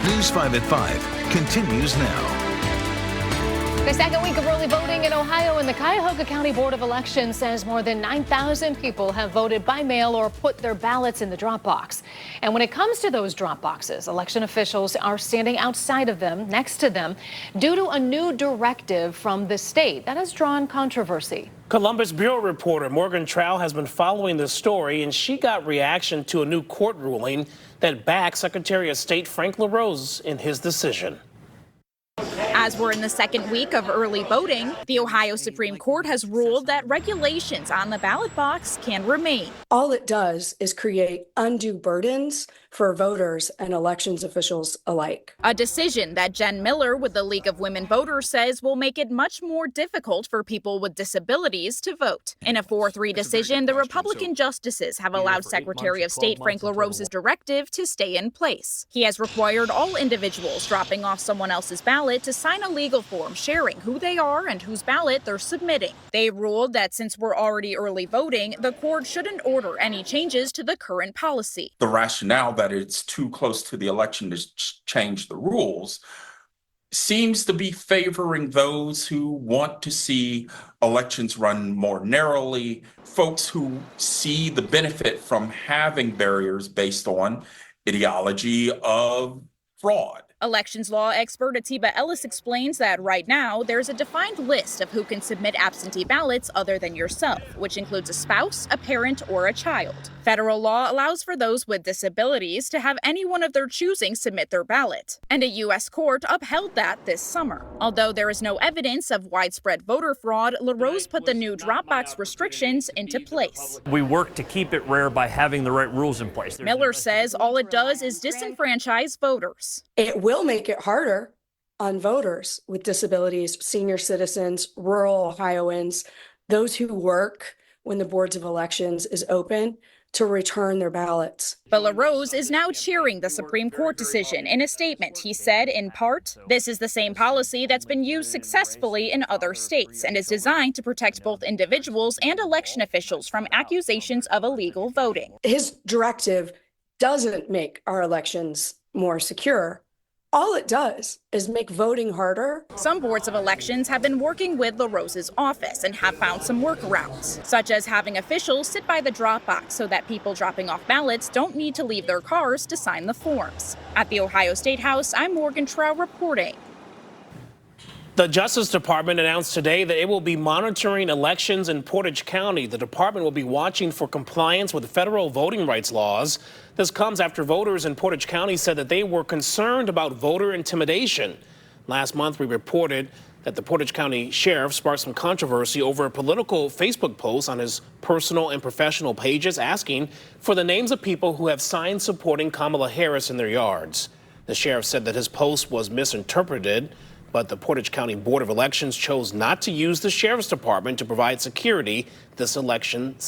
News 5 at 5 continues now. The second week of early voting in Ohio, and the Cuyahoga County Board of Elections says more than 9,000 people have voted by mail or put their ballots in the drop box. And when it comes to those drop boxes, election officials are standing outside of them, next to them, due to a new directive from the state that has drawn controversy. Columbus Bureau reporter Morgan Trow has been following this story, and she got reaction to a new court ruling that backs Secretary of State Frank LaRose in his decision. As we're in the second week of early voting, the Ohio Supreme Court has ruled that regulations on the ballot box can remain. All it does is create undue burdens for voters and elections officials alike. A decision that Jen Miller with the League of Women Voters says will make it much more difficult for people with disabilities to vote. In a 4-3 decision, the Republican justices have allowed Secretary of State Frank LaRose's directive to stay in place. He has required all individuals dropping off someone else's ballot to sign a legal form sharing who they are and whose ballot they're submitting. They ruled that since we're already early voting, the court shouldn't order any changes to the current policy. The rationale that it's too close to the election to change the rules seems to be favoring those who want to see elections run more narrowly, folks who see the benefit from having barriers based on ideology of fraud. Elections law expert Atiba Ellis explains that right now there's a defined list of who can submit absentee ballots other than yourself, which includes a spouse, a parent, or a child. Federal law allows for those with disabilities to have anyone of their choosing submit their ballot, and a U.S. court upheld that this summer. Although there is no evidence of widespread voter fraud, LaRose put the new Dropbox restrictions into place. We work to keep it rare by having the right rules in place. Miller says all it does is disenfranchise voters. It will make it harder on voters with disabilities, senior citizens, rural Ohioans, those who work when the boards of elections is open, to return their ballots. But LaRose is now cheering the Supreme Court decision. In a statement, he said, in part, this is the same policy that's been used successfully in other states and is designed to protect both individuals and election officials from accusations of illegal voting. His directive doesn't make our elections more secure. All it does is make voting harder. Some boards of elections have been working with LaRose's office and have found some workarounds, such as having officials sit by the drop box so that people dropping off ballots don't need to leave their cars to sign the forms. At the Ohio State House, I'm Morgan Trow reporting. The Justice Department announced today that it will be monitoring elections in Portage County. The department will be watching for compliance with federal voting rights laws. This comes after voters in Portage County said that they were concerned about voter intimidation. Last month, we reported that the Portage County Sheriff sparked some controversy over a political Facebook post on his personal and professional pages asking for the names of people who have signs supporting Kamala Harris in their yards. The sheriff said that his post was misinterpreted, but the Portage County Board of Elections chose not to use the Sheriff's Department to provide security this election